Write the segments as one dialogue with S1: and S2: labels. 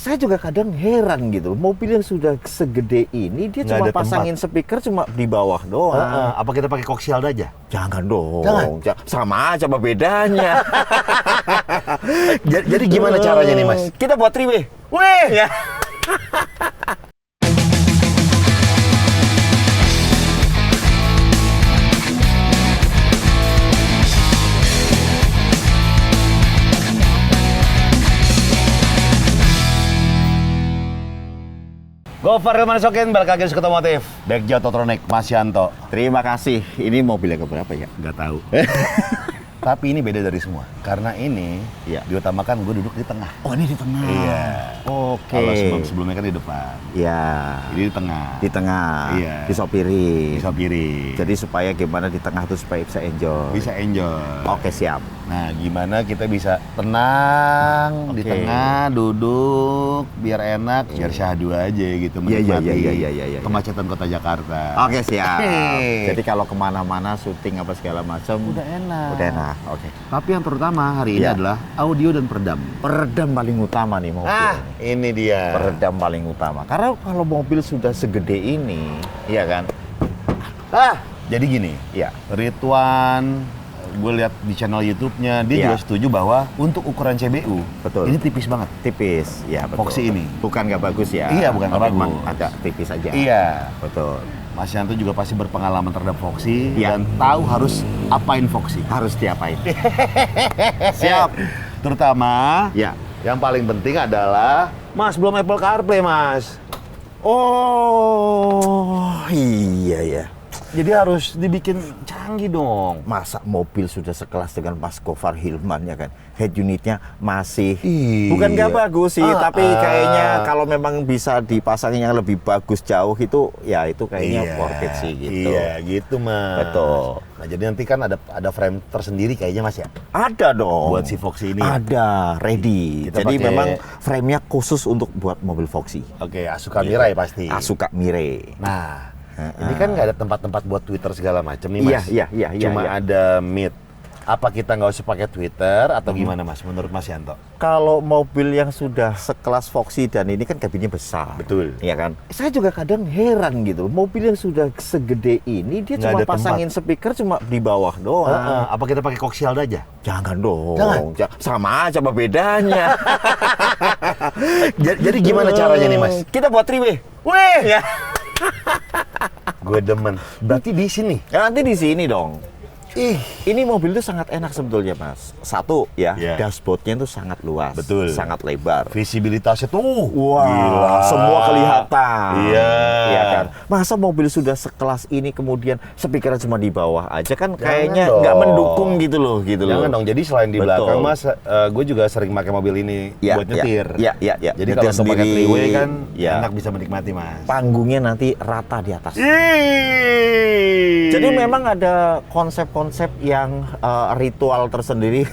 S1: Saya juga kadang heran gitu, mobil yang sudah segede ini dia
S2: Nggak
S1: cuma
S2: ada tempat.
S1: pasangin speaker cuma di bawah doang.
S2: Apa kita pakai Koxial aja?
S1: Jangan dong.
S2: Jangan?
S1: Sama aja apa bedanya.
S2: Jadi gimana caranya nih, Mas?
S1: Kita buat 3-way. Weh. Ya.
S2: Gofar Hilman Sokin, balik lagi ke Otomotif. Bagja Autotronic, Mas Yanto.
S1: Terima kasih. Ini mobil yang keberapa ya?
S2: Nggak tahu. Tapi ini beda dari semua. Karena ini
S1: Iya.
S2: diutamakan gue duduk di tengah.
S1: Oh, ini di tengah.
S2: Iya.
S1: Oke.
S2: Kalau sebelumnya kan di depan.
S1: Iya.
S2: Ini di tengah.
S1: Di tengah.
S2: Iya.
S1: Disopiri.
S2: Bisa kiri.
S1: Jadi supaya gimana di tengah tuh supaya bisa enjoy.
S2: Bisa enjoy.
S1: Oke, siap.
S2: Nah, gimana kita bisa tenang di
S1: Oke.
S2: tengah, duduk, biar enak, biar syahdu aja gitu,
S1: Iya,
S2: menikmati
S1: iya.
S2: kemacetan kota Jakarta.
S1: Oke, siap.
S2: Hehehe.
S1: Jadi kalau kemana-mana syuting apa segala macam
S2: Udah enak.
S1: udah enak. Oke.
S2: Tapi yang terutama hari ini
S1: Iya.
S2: adalah audio dan peredam.
S1: Peredam paling utama nih mobil.
S2: Ini dia.
S1: Peredam paling utama. Karena kalau mobil sudah segede ini, iya kan?
S2: Jadi gini,
S1: Iya.
S2: Ridwan, gue lihat di channel YouTube-nya, dia
S1: Iya.
S2: juga setuju bahwa untuk ukuran CBU,
S1: Betul.
S2: ini tipis banget.
S1: Tipis, ya betul.
S2: Foxy ini.
S1: Bukan nggak bagus ya?
S2: Iya, bukan nggak
S1: Tapi memang
S2: bagus.
S1: agak tipis aja.
S2: Iya.
S1: Betul.
S2: Mas Yanto juga pasti berpengalaman terhadap Foxy
S1: Iya.
S2: dan tahu harus apain Foxy.
S1: Harus diapain? Siap.
S2: Terutama,
S1: Ya.
S2: yang paling penting adalah, Mas, belum Apple CarPlay, Mas.
S1: Oh, iya ya.
S2: Jadi harus dibikin canggih dong.
S1: Masa mobil sudah sekelas dengan Mas Gofar Hilman ya kan? Head unitnya masih
S2: Iya.
S1: bukan nggak bagus sih, tapi
S2: Ah.
S1: kayaknya kalau memang bisa dipasangin yang lebih bagus jauh itu, ya itu kayaknya worth it sih gitu.
S2: Iya, gitu, Mas.
S1: Betul.
S2: Nah, jadi nanti kan ada frame tersendiri kayaknya, Mas ya?
S1: Ada dong.
S2: Buat si Foxy ini.
S1: Ada, ready.
S2: Kita
S1: Jadi
S2: pakai-
S1: memang frame-nya khusus untuk buat mobil Foxy.
S2: Oke, Asuka Mirai pasti.
S1: Asuka Mirai.
S2: Nah, ini kan nggak ada tempat-tempat buat Twitter segala macam nih, Mas.
S1: Iya.
S2: Cuma
S1: iya.
S2: ada Meet. Apa kita nggak usah pakai Twitter atau gimana, Mas? Menurut Mas Yanto?
S1: Kalau mobil yang sudah sekelas Foxy dan ini kan kabinnya besar.
S2: Betul.
S1: Iya kan? Saya juga kadang heran gitu. Mobil yang sudah segede ini dia
S2: Nggak
S1: cuma
S2: ada
S1: pasangin speaker cuma di bawah doang.
S2: Apa kita pakai Koxial aja?
S1: Jangan dong.
S2: Jangan?
S1: Sama aja apa bedanya.
S2: Jadi gimana caranya nih, Mas?
S1: Kita buat 3-way. Weh. Ya.
S2: Gue demen. Berarti di sini.
S1: Ya, nanti di sini dong.
S2: Ih,
S1: Ini mobil itu sangat enak sebetulnya, Mas. Satu ya,
S2: Iya.
S1: dashboardnya itu sangat luas,
S2: Betul.
S1: sangat lebar.
S2: visibilitasnya tuh.
S1: Wah,
S2: Gila.
S1: semua kelihatan.
S2: Iya.
S1: Iya kan? Masa mobil sudah sekelas ini kemudian speakernya cuma di bawah aja kan kayaknya
S2: dong.
S1: nggak mendukung gitu loh.
S2: Jangan dong. Jadi selain di
S1: Betul.
S2: belakang, Mas, gue juga sering pakai mobil ini
S1: Iya,
S2: buat nyetir.
S1: Iya.
S2: Jadi
S1: Nyetir
S2: kalau untuk pakai
S1: sendiri,
S2: 3-way kan
S1: ya.
S2: enak bisa menikmati, Mas.
S1: Panggungnya nanti rata di atas.
S2: Ih.
S1: Jadi memang ada konsep-konsep yang ritual tersendiri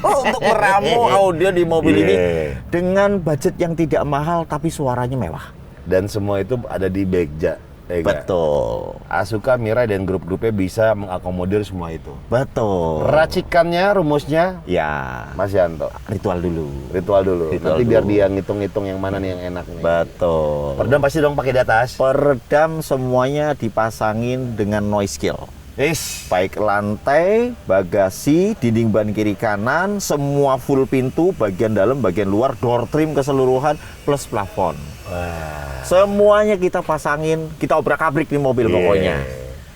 S1: untuk meramu audio di mobil ini
S2: Iya.
S1: dengan budget yang tidak mahal tapi suaranya mewah.
S2: Dan semua itu ada di Bagja. Ya nggak?
S1: Betul.
S2: Asuka, Mirai, dan grup-grupnya bisa mengakomodir semua itu.
S1: Betul.
S2: Racikannya, rumusnya,
S1: Ya,
S2: Mas Yanto.
S1: ritual dulu.
S2: Ritual dulu.
S1: Ritual
S2: Nanti biar
S1: dulu.
S2: dia ngitung-ngitung yang mana nih yang enak nih.
S1: Betul.
S2: Peredam pasti dong pakai di atas.
S1: Peredam semuanya dipasangin dengan noise kill.
S2: Is.
S1: Baik lantai, bagasi, dinding ban kiri kanan, semua full pintu, bagian dalam, bagian luar, door trim keseluruhan, plus plafon.
S2: Wah.
S1: Semuanya kita pasangin, kita obrak-abrik di mobil
S2: Iya.
S1: pokoknya.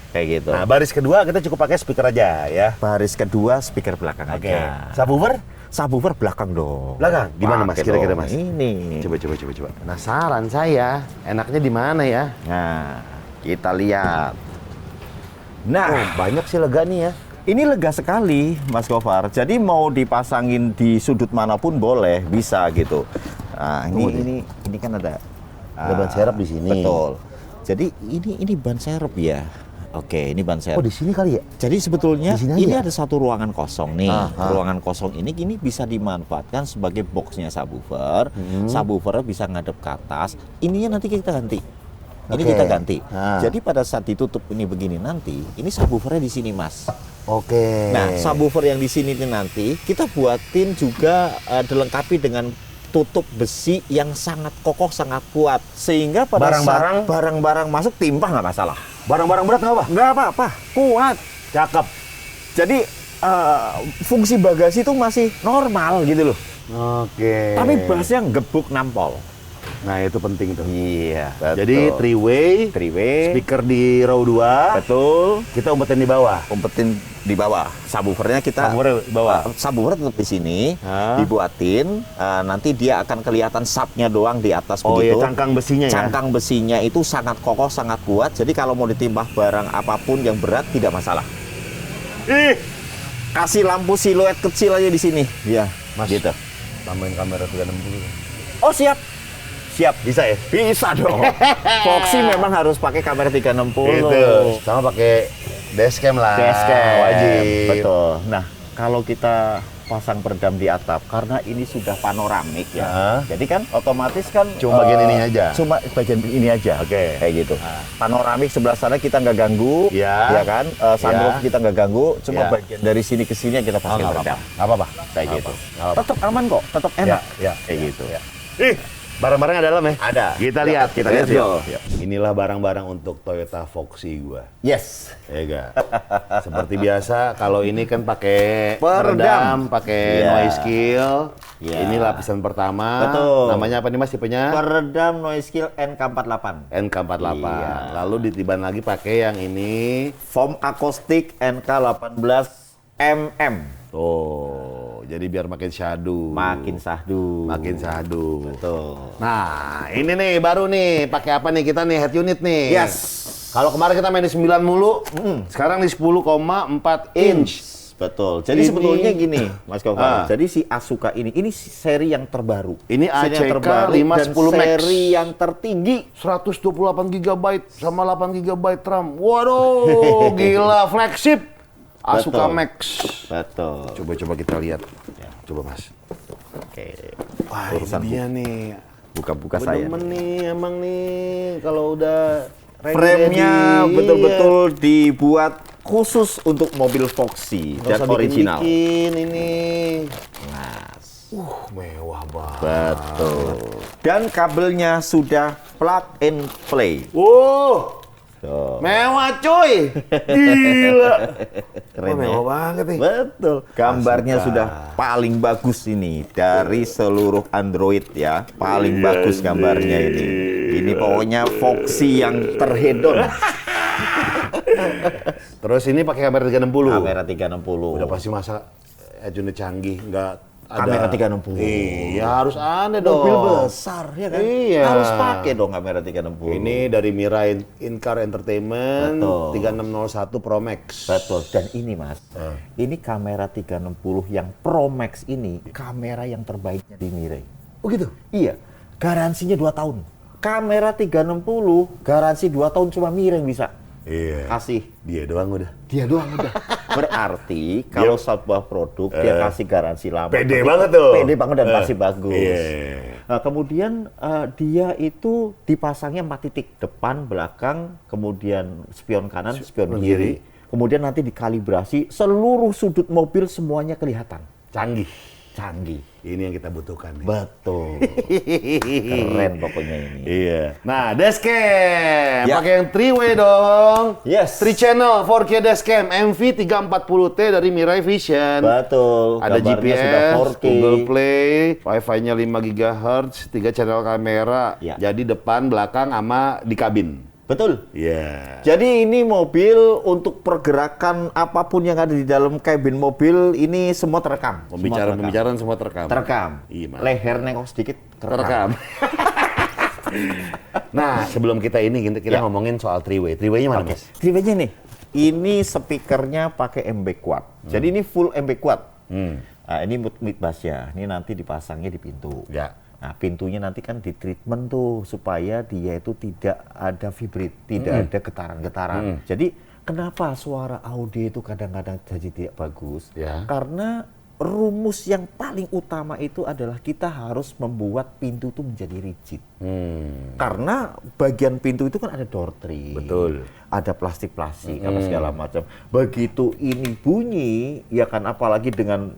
S1: Kayak gitu.
S2: Nah, baris kedua kita cukup pakai speaker aja ya.
S1: Baris kedua, speaker belakang
S2: Oke.
S1: aja.
S2: Subwoofer?
S1: Subwoofer belakang dong.
S2: Belakang? Gimana, Mas?
S1: Pakai
S2: Kira-kira,
S1: dong.
S2: Mas?
S1: Ini.
S2: Coba. Penasaran saya. Enaknya di mana ya?
S1: Nah, kita lihat. Nah,
S2: Oh, banyak sih lega nih ya.
S1: ini lega sekali, Mas Gofar. Jadi mau dipasangin di sudut manapun boleh, bisa gitu. Nah, ini kan ada
S2: ban serep di sini.
S1: Betul. Jadi ini ban serep ya. Oke, ini ban serep.
S2: Oh, di sini kali ya?
S1: Jadi sebetulnya
S2: Di sini
S1: ini
S2: aja?
S1: ada satu ruangan kosong nih.
S2: Aha.
S1: Ruangan kosong ini bisa dimanfaatkan sebagai boxnya subwoofer. Subwoofernya bisa ngadep ke atas. Ininya nanti kita ganti. Ini
S2: Oke.
S1: kita ganti.
S2: Ah.
S1: Jadi pada saat ditutup ini begini nanti, ini subwoofernya di sini, Mas.
S2: Oke.
S1: Nah, subwoofer yang di sini nanti kita buatin juga dilengkapi dengan tutup besi yang sangat kokoh, sangat kuat. Sehingga pada saat barang-barang masuk timpah nggak masalah.
S2: Barang-barang berat nggak apa?
S1: Nggak apa-apa, kuat.
S2: Cakep.
S1: Jadi fungsi bagasi itu masih normal gitu loh.
S2: Oke.
S1: Tapi bassnya gebuk nampol.
S2: Nah itu penting tuh.
S1: Iya,
S2: Jadi three-way, speaker di row 2.
S1: Betul.
S2: Kita umpetin di bawah.
S1: Umpetin di bawah. Subwoofernya kita
S2: Subwoofer di bawah.
S1: Subwoofer tetap di sini,
S2: Hah?
S1: dibuatin. Nanti dia akan kelihatan subnya doang di atas
S2: Oh
S1: begitu.
S2: iya, cangkang besinya ya.
S1: Cangkang besinya itu sangat kokoh, sangat kuat. Jadi kalau mau ditimpah barang apapun yang berat tidak masalah.
S2: Ih,
S1: Kasih lampu siluet kecil aja di sini. Iya,
S2: Mas.
S1: gitu.
S2: tambahin kamera 360.
S1: Oh, siap. Siap.
S2: Bisa ya?
S1: Bisa dong. Foxy memang harus pakai kamera 360.
S2: Itu. Sama pakai dashcam lah.
S1: Dashcam.
S2: Wajib.
S1: Betul. Nah, kalau kita pasang peredam di atap, karena ini sudah panoramik ya.
S2: Hah?
S1: Jadi kan otomatis kan
S2: Cuma bagian ini aja?
S1: Cuma bagian ini aja.
S2: Oke.
S1: Kayak gitu. Panoramik sebelah sana kita nggak ganggu.
S2: Ya.
S1: Ya kan? Sunroof
S2: Ya.
S1: kita nggak ganggu. Cuma
S2: Ya.
S1: bagian dari sini ke sini kita pasang
S2: nggak
S1: peredam.
S2: Nggak apa-apa.
S1: Kayak
S2: Nggak
S1: gitu.
S2: apa-apa. Nggak apa-apa.
S1: Tetap aman kok. Tetap enak.
S2: Ya.
S1: Kayak gitu.
S2: Ya. Ih, barang-barang ada dalam ya?
S1: Ada.
S2: Kita
S1: Ya,
S2: lihat.
S1: kita lihat
S2: yuk.
S1: yuk.
S2: Yuk. Inilah barang-barang untuk Toyota Foxy gua.
S1: Yes.
S2: Ya enggak? Seperti biasa, kalau ini kan pakai
S1: Peredam.
S2: peredam, pakai
S1: Iya.
S2: noise kill.
S1: Iya.
S2: Ini lapisan pertama.
S1: Betul.
S2: Namanya apa nih Mas tipenya?
S1: Peredam noise kill NK48.
S2: NK48.
S1: Iya.
S2: Lalu ditiban lagi pakai yang ini.
S1: Foam akustik NK18mm.
S2: Tuh, jadi biar makin syahdu.
S1: Makin sahdu.
S2: Makin syahdu.
S1: Betul.
S2: Nah, ini nih baru nih, pakai apa nih kita nih head unit nih.
S1: Yes.
S2: Kalau kemarin kita main di 9 mulu, sekarang di 10,4 inch.
S1: Betul. Jadi
S2: Ini-
S1: sebetulnya gini, Mas Gofar.
S2: Ah.
S1: Jadi si Asuka ini seri yang terbaru.
S2: Ini
S1: Seri yang
S2: ACK
S1: terbaru
S2: 510
S1: dan
S2: Max.
S1: seri yang tertinggi.
S2: 128 GB sama 8 GB RAM. Waduh, gila flagship. Asuka
S1: Betul.
S2: Max.
S1: Betul.
S2: Coba kita lihat. Coba Mas.
S1: Oke.
S2: Wah,
S1: Urusan
S2: ini dia nih.
S1: Buka-buka
S2: Gua
S1: saya.
S2: demen nih, emang nih kalau udah
S1: Frame-nya
S2: ready,
S1: betul-betul dibuat khusus untuk mobil Foxy
S2: iya.
S1: dan original.
S2: Bikin ini.
S1: Mas.
S2: Mewah banget.
S1: Betul. Dan kabelnya sudah plug and play.
S2: Tuh,
S1: Tuh.
S2: mewah cuy. Gila.
S1: Keren ya?
S2: Mewah banget nih.
S1: Betul. Gambarnya
S2: Asuka.
S1: sudah paling bagus ini dari seluruh Android ya. Paling bagus gambarnya ini. Ini pokoknya Foxy yang terhedon.
S2: Terus ini pakai kamera 360.
S1: Kamera 360.
S2: Udah pasti masa unit canggih, nggak ada.
S1: Kamera 360.
S2: Iya, harus ada dong.
S1: Mobil besar ya kan?
S2: Iya.
S1: Harus pakai dong kamera 360.
S2: Ini dari Mira In-Car Entertainment
S1: Betul.
S2: 3601 Pro Max.
S1: Betul. Dan ini Mas, ini kamera 360 yang Pro Max ini kamera yang terbaiknya di Mirai.
S2: Oh gitu?
S1: Iya, garansinya 2 tahun. Kamera 360 garansi 2 tahun cuma Mirai yang bisa
S2: Iya.
S1: kasih.
S2: Dia doang udah.
S1: Dia doang udah. Berarti kalau sebuah produk dia kasih garansi lama.
S2: Pede
S1: Tapi
S2: banget tuh.
S1: Pede banget dan pasti bagus.
S2: Iya.
S1: Nah, kemudian dia itu dipasangnya 4 titik, depan, belakang, kemudian spion kanan, spion kiri. Kemudian nanti dikalibrasi seluruh sudut mobil semuanya kelihatan.
S2: Canggih.
S1: Canggih.
S2: Ini yang kita butuhkan nih.
S1: Betul. Keren pokoknya ini.
S2: Iya. Nah, dashcam.
S1: Ya.
S2: Pakai yang 3-way dong.
S1: Yes.
S2: 3 channel 4K dashcam MV340T dari Mirai Vision.
S1: Betul.
S2: Ada
S1: Gambarnya sudah
S2: GPS,
S1: 4K.
S2: Google Play, Wi-Fi-nya 5 GHz, 3 channel kamera.
S1: Ya.
S2: Jadi depan, belakang, sama di kabin.
S1: Betul.
S2: Iya.
S1: Jadi ini mobil untuk pergerakan apapun yang ada di dalam kabin mobil ini semua terekam.
S2: Pembicaraan semua terekam.
S1: Terekam.
S2: Iya, Mas.
S1: Leher nengok sedikit
S2: Terekam. Nah, sebelum kita kita
S1: Ya.
S2: ngomongin soal 3-way. 3-way-nya mana, Mas?
S1: Drivernya nih. Ini speakernya pakai MB Quad. Jadi ini full MB Quad. Nah, ini mid bass-nya. Ini nanti dipasangnya di pintu.
S2: Ya.
S1: Nah, pintunya nanti kan di treatment tuh supaya dia itu tidak ada vibrit, tidak ada getaran-getaran. Jadi kenapa suara audio itu kadang-kadang jadi tidak bagus?
S2: Ya.
S1: Karena rumus yang paling utama itu adalah kita harus membuat pintu itu menjadi rigid. Karena bagian pintu itu kan ada door trim.
S2: Betul.
S1: Ada plastik-plastik apa segala macam. Begitu ini bunyi, ya kan apalagi dengan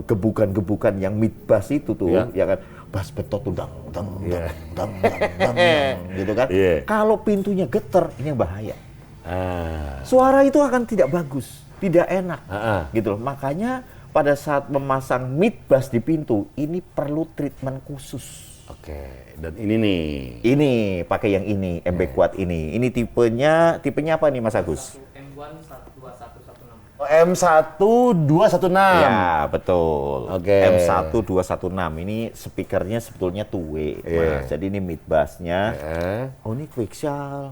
S1: gebukan-gebukan yang mid bass itu tuh,
S2: Ya.
S1: ya kan. bass betot tuh dang gitu kan. Kalau pintunya geter, ini yang bahaya. Suara itu akan tidak bagus, tidak enak, gitu loh. Makanya pada saat memasang mid bass di pintu, ini perlu treatment khusus.
S2: Oke, dan ini nih.
S1: Ini pakai yang ini, MB Quad ini. Ini tipenya apa nih Mas Agus?
S2: M1216.
S1: Ya, betul.
S2: Oke.
S1: M1216. Ini speakernya sebetulnya two-way, Mas. Jadi ini mid bass-nya. Oh, ini Quicksal.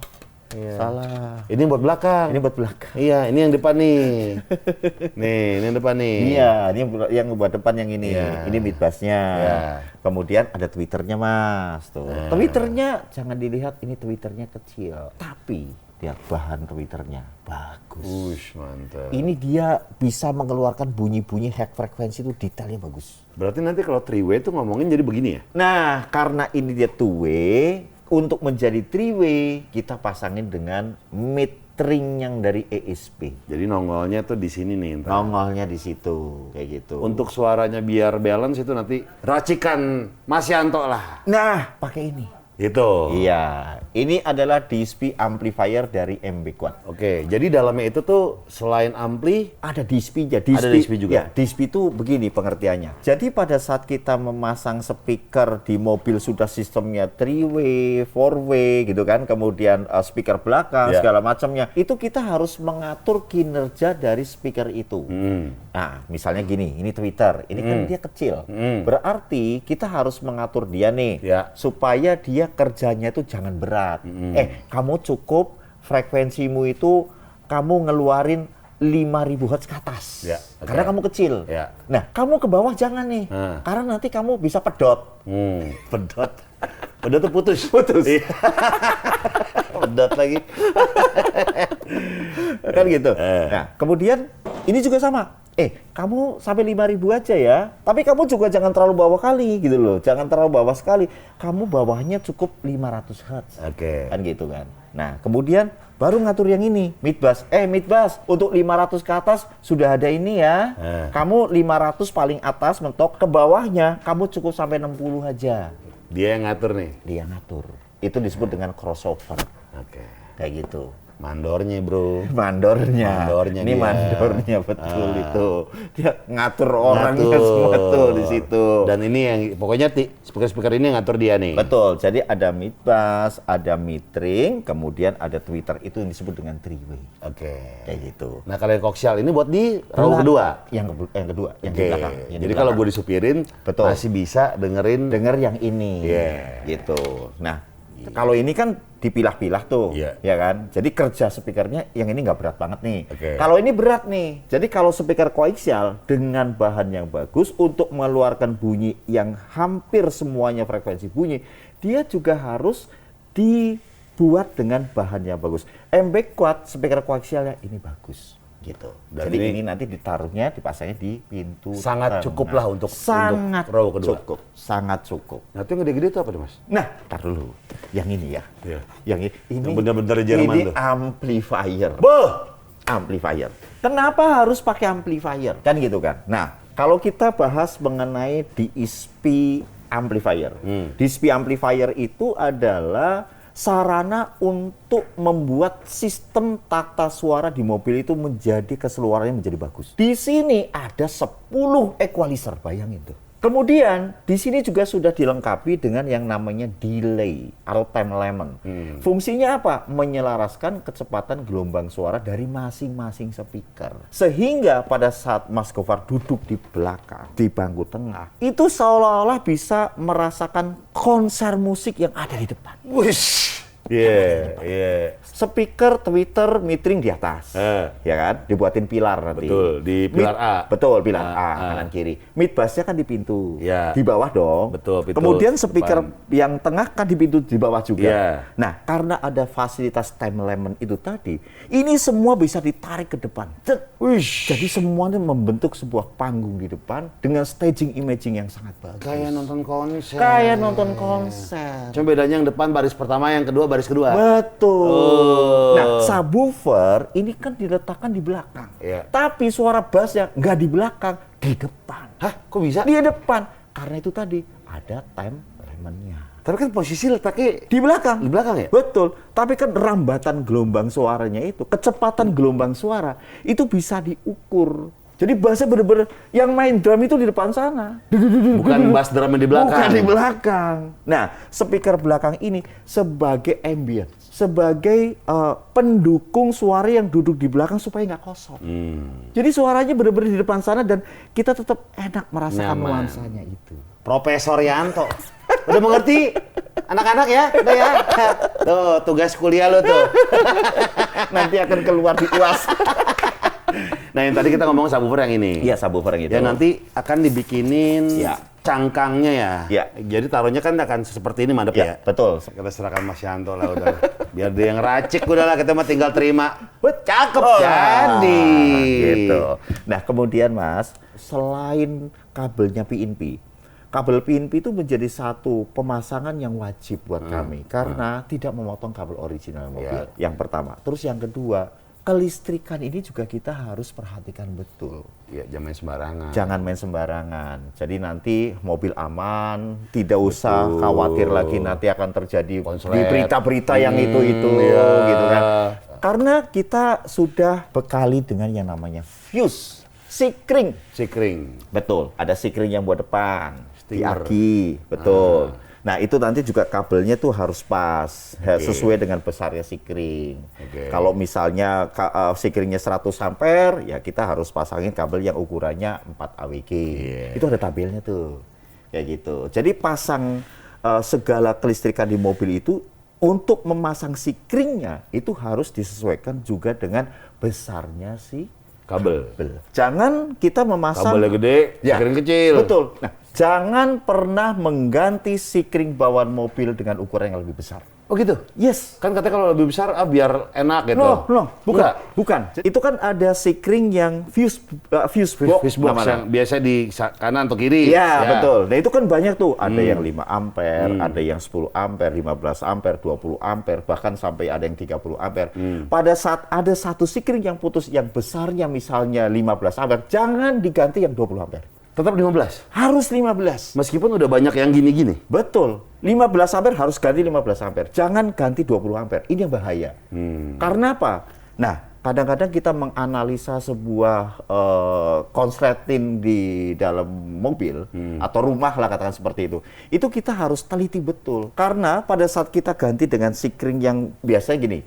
S1: Salah.
S2: Ini buat belakang.
S1: Ini buat belakang.
S2: Iya, ini yang depan nih. Nih, ini yang depan nih.
S1: Iya, ini yang buat depan yang ini. Ini mid bass-nya. Kemudian ada tweeternya, Mas. Tuh. Tweeternya jangan dilihat ini tweeternya kecil, tapi lihat bahan tweeternya bagus.
S2: Ush, mantap.
S1: Ini dia bisa mengeluarkan bunyi-bunyi high frekuensi itu detailnya bagus.
S2: Berarti nanti kalau three-way tuh ngomongin jadi begini ya?
S1: Nah, karena ini dia two-way, untuk menjadi three-way kita pasangin dengan mid-ring yang dari ESP.
S2: Jadi nongolnya tuh di sini nih.
S1: Nongolnya di situ, kayak gitu.
S2: Untuk suaranya biar balance itu nanti racikan Mas Yanto lah.
S1: Nah, pakai ini.
S2: Itu.
S1: Iya, ini adalah DSP amplifier dari MB Quad.
S2: Oke, jadi dalamnya itu tuh selain ampli
S1: Ada DSP-nya.
S2: Ada DSP juga?
S1: Ya, DSP itu begini pengertiannya. Jadi pada saat kita memasang speaker di mobil sudah sistemnya 3-way, 4-way gitu kan, kemudian speaker belakang, segala macamnya, itu kita harus mengatur kinerja dari speaker itu. Nah, misalnya gini, ini Twitter, ini kan dia kecil. Berarti kita harus mengatur dia nih, supaya dia kerjanya itu jangan berat. Kamu cukup frekuensimu itu kamu ngeluarin 5.000 Hz ke atas. Karena kamu kecil. Nah, kamu ke bawah jangan nih. Karena nanti kamu bisa pedot.
S2: pedot. Pedot tuh putus.
S1: Pedot lagi. Kan gitu. Nah, kemudian ini juga sama. Kamu sampai 5.000 aja ya. Tapi kamu juga jangan terlalu bawah kali gitu loh. Jangan terlalu bawah sekali. Kamu bawahnya cukup 500 Hz. Kan gitu kan. Nah, kemudian baru ngatur yang ini, mid bass. Mid bass untuk 500 ke atas sudah ada ini ya. Kamu 500 paling atas mentok, ke bawahnya kamu cukup sampai 60 aja.
S2: Dia yang ngatur nih.
S1: Dia ngatur. Itu disebut dengan crossover. Kayak gitu.
S2: Mandornya, bro.
S1: Mandornya ini dia. Mandornya betul itu. Dia ngatur orangnya semua tuh di situ.
S2: Dan ini yang pokoknya speaker-speaker ini yang ngatur dia nih.
S1: Betul. Jadi ada mid bass, ada mid ring, kemudian ada tweeter, itu yang disebut dengan three-way. Kayak gitu.
S2: Nah, kalau yang koaksial ini buat di row kedua.
S1: Yang kedua, yang di belakang.
S2: Jadi kalau gue disupirin, masih bisa denger yang ini.
S1: Gitu. Nah, kalau ini kan dipilah-pilah tuh, ya kan? Jadi kerja speakernya yang ini nggak berat banget nih. Kalau ini berat nih. Jadi kalau speaker koaksial dengan bahan yang bagus untuk mengeluarkan bunyi yang hampir semuanya frekuensi bunyi, dia juga harus dibuat dengan bahan yang bagus. MB Quad speaker koaksialnya ini bagus. Gitu.
S2: Dan
S1: jadi ini nanti dipasangnya di pintu
S2: sangat cukup lah untuk row kedua.
S1: Sangat cukup.
S2: Nah, itu yang gede-gede itu apa tuh, Mas?
S1: Nah, tar dulu. Yang ini ya. Yang ini
S2: bener-bener Jerman
S1: ini
S2: tuh.
S1: amplifier.
S2: Amplifier.
S1: Kenapa harus pakai amplifier? Kan gitu kan. Nah, kalau kita bahas mengenai DSP amplifier. DSP amplifier itu adalah sarana untuk membuat sistem tata suara di mobil itu menjadi keseluruhannya menjadi bagus. Di sini ada 10 equalizer, bayangin tuh. Kemudian di sini juga sudah dilengkapi dengan yang namanya delay atau time element. Fungsinya apa? Menyelaraskan kecepatan gelombang suara dari masing-masing speaker. Sehingga pada saat Mas Gofar duduk di belakang, di bangku tengah, itu seolah-olah bisa merasakan konser musik yang ada di depan.
S2: Wush.
S1: Speaker, tweeter, metering di atas, ya kan? Dibuatin pilar nanti.
S2: Betul, di pilar A.
S1: Betul, pilar A, kanan kiri. Mid bass-nya kan di pintu, di bawah dong.
S2: Betul, pintu.
S1: Kemudian speaker yang tengah kan di pintu di bawah juga.
S2: Yeah.
S1: Nah, karena ada fasilitas time element itu tadi, ini semua bisa ditarik ke depan. Jadi semuanya membentuk sebuah panggung di depan dengan staging imaging yang sangat bagus.
S2: Kayak nonton konser.
S1: Cuma
S2: bedanya yang depan baris pertama, yang kedua baris kedua.
S1: Betul. Nah, subwoofer ini kan diletakkan di belakang. Tapi suara bassnya nggak di belakang, di depan.
S2: Hah? Kok bisa?
S1: Di depan. Karena itu tadi ada time elemennya.
S2: Tapi kan posisi letaknya
S1: Di belakang.
S2: di belakang ya?
S1: Betul. Tapi kan rambatan gelombang suaranya itu, kecepatan gelombang suara, itu bisa diukur. Jadi bassnya bener-bener yang main drum itu di depan sana.
S2: Bukan bass drum yang di belakang.
S1: Bukan di belakang. Nah, speaker belakang ini sebagai ambient, sebagai pendukung suara yang duduk di belakang supaya nggak kosong. Jadi suaranya bener-bener di depan sana dan kita tetap enak merasakan
S2: Nyaman.
S1: nuansanya itu.
S2: Profesor Yanto. Udah mengerti? Anak-anak ya? Udah ya? Tuh, tugas kuliah lo tuh.
S1: Nanti akan keluar di UAS.
S2: Nah, yang tadi kita ngomong subwoofer yang ini.
S1: Iya, subwoofer yang itu.
S2: Ya nanti akan dibikinin
S1: Ya.
S2: cangkangnya ya.
S1: Ya.
S2: Jadi taruhnya kan akan seperti ini mandep
S1: Ya,
S2: ya.
S1: betul.
S2: Kita serahkan Mas Yanto lah udah. Biar dia yang racik udah lah, kita mah tinggal terima. Cakep
S1: Oh,
S2: jadi.
S1: Gitu. Nah, kemudian Mas, selain kabelnya PNP, kabel PNP itu menjadi satu pemasangan yang wajib buat kami karena tidak memotong kabel original mobil. Yang pertama. Terus yang kedua, kelistrikan ini juga kita harus perhatikan betul.
S2: Ya, jangan main sembarangan.
S1: Jangan main sembarangan. Jadi nanti mobil aman, tidak usah khawatir lagi nanti akan terjadi
S2: Konslet.
S1: di berita-berita yang itu
S2: iya.
S1: gitu kan. Karena kita sudah bekali dengan yang namanya fuse, sikring.
S2: Sikring.
S1: Betul, ada sikring yang buat depan, di
S2: Stinger.
S1: aki, betul. Nah, itu nanti juga kabelnya tuh harus pas, sesuai dengan besarnya sikring. Kalau misalnya sikringnya 100 ampere, ya kita harus pasangin kabel yang ukurannya 4 AWG. Itu ada tabelnya tuh, kayak gitu. Jadi pasang segala kelistrikan di mobil itu, untuk memasang sikringnya, itu harus disesuaikan juga dengan besarnya si
S2: Kabel.
S1: Jangan kita memasang
S2: Kabelnya gede, sikring kecil.
S1: Betul. Nah, jangan pernah mengganti sikring bawaan mobil dengan ukuran yang lebih besar.
S2: Oh gitu?
S1: Yes.
S2: Kan katanya kalau lebih besar biar enak gitu.
S1: Bukan. Bukan. Itu kan ada sikring yang fuse box,
S2: Fuse box
S1: namanya.
S2: yang biasa di kanan atau kiri.
S1: Iya,
S2: Ya.
S1: betul. Nah, itu kan banyak tuh. Ada yang 5 ampere, ada yang 10 ampere, 15 ampere, 20 ampere, bahkan sampai ada yang 30 ampere. Pada saat ada satu sikring yang putus yang besarnya misalnya 15 ampere, jangan diganti yang 20 ampere.
S2: Tetap 15.
S1: Harus 15.
S2: Meskipun udah banyak yang gini-gini.
S1: Betul. 15 ampere harus ganti 15 ampere. Jangan ganti 20 ampere. Ini yang bahaya. Karena apa? Nah, kadang-kadang kita menganalisa sebuah konsleting di dalam mobil atau rumah lah katakan seperti itu. Itu kita harus teliti betul. Karena pada saat kita ganti dengan sikring yang biasanya gini,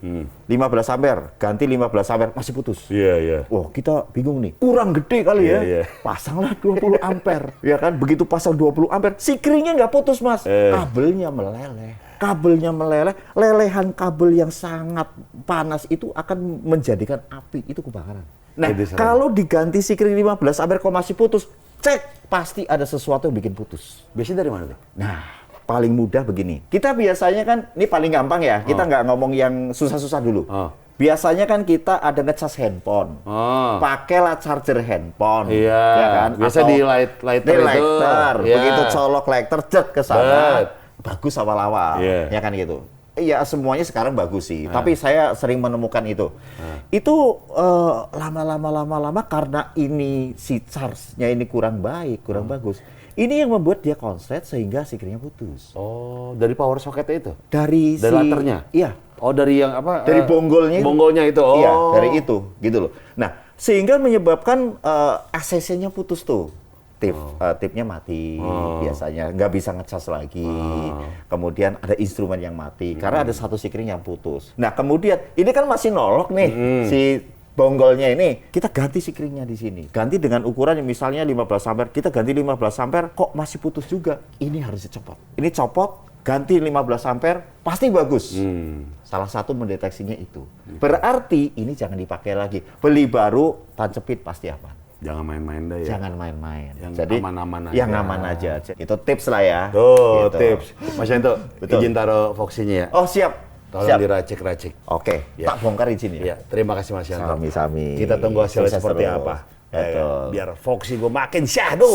S1: 15 ampere, ganti 15 ampere, masih putus.
S2: Iya, iya.
S1: Wah, kita bingung nih. Kurang gede kali ya.
S2: Iya.
S1: Pasanglah 20 ampere. Ya kan? Begitu pasang 20 ampere, sikringnya nggak putus, Mas. Kabelnya meleleh. Kabelnya meleleh, lelehan kabel yang sangat panas itu akan menjadikan api, itu kebakaran. Nah,
S2: Jadi serem.
S1: kalau diganti sikring 15 ampere kok masih putus, cek pasti ada sesuatu yang bikin putus.
S2: Biasanya dari mana tuh?
S1: Nah, paling mudah begini. Kita biasanya kan, ini paling gampang ya, kita nggak ngomong yang susah-susah dulu. Biasanya kan kita ada ngecas handphone, pakailah charger handphone,
S2: Iya.
S1: ya kan?
S2: Biasa
S1: Atau
S2: di lighter
S1: di
S2: itu.
S1: lighter.
S2: Iya.
S1: Begitu colok lighter, jet ke sana,
S2: Bet.
S1: bagus awal-awal,
S2: Iya.
S1: ya kan gitu. Iya, semuanya sekarang bagus sih. Tapi saya sering menemukan itu. Itu lama-lama karena ini si charge-nya ini kurang baik, kurang bagus. Ini yang membuat dia konslet sehingga sikringnya putus.
S2: Oh, dari power socket itu?
S1: Dari
S2: laternya?
S1: Iya.
S2: Oh, dari yang apa?
S1: Dari bonggolnya itu.
S2: Bonggolnya itu. Oh.
S1: Iya, dari itu, gitu loh. Nah, sehingga menyebabkan ACC-nya putus tuh. Tipnya mati biasanya, nggak bisa ngecas lagi. Kemudian ada instrumen yang mati karena ada satu sikring yang putus. Nah, kemudian ini kan masih nolok nih si bonggolnya ini. Kita ganti sikringnya di sini. Ganti dengan ukuran yang misalnya 15 ampere. Kita ganti 15 ampere kok masih putus juga. Ini harus dicopot. Ini copot, ganti 15 ampere, pasti bagus. Salah satu mendeteksinya itu. Berarti ini jangan dipakai lagi. Beli baru, tancepit pasti aman.
S2: Jangan main-main dah ya.
S1: Jangan main-main.
S2: Yang
S1: Jadi
S2: aman-aman aja.
S1: Yang aman aja. Itu tips lah ya.
S2: Tuh,
S1: Gitu.
S2: tips. Mas Yanto,
S1: Betul.
S2: izin taruh Voxy-nya ya.
S1: Oh, siap.
S2: Tolong
S1: Siap.
S2: diracik-racik.
S1: Oke,
S2: Ya.
S1: tak bongkar di sini ya.
S2: Iya, terima kasih Mas Yanto.
S1: Sami-sami.
S2: Kita tunggu hasilnya
S1: Sukses
S2: seperti
S1: terus.
S2: apa.
S1: Betul.
S2: Biar Voxy gue makin syahdu.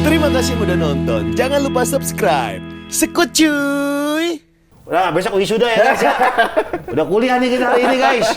S3: Terima kasih udah nonton. Jangan lupa subscribe. Sekut cuy.
S2: Nah, besok wisuda ya guys ya. Udah kuliah nih kita hari ini guys.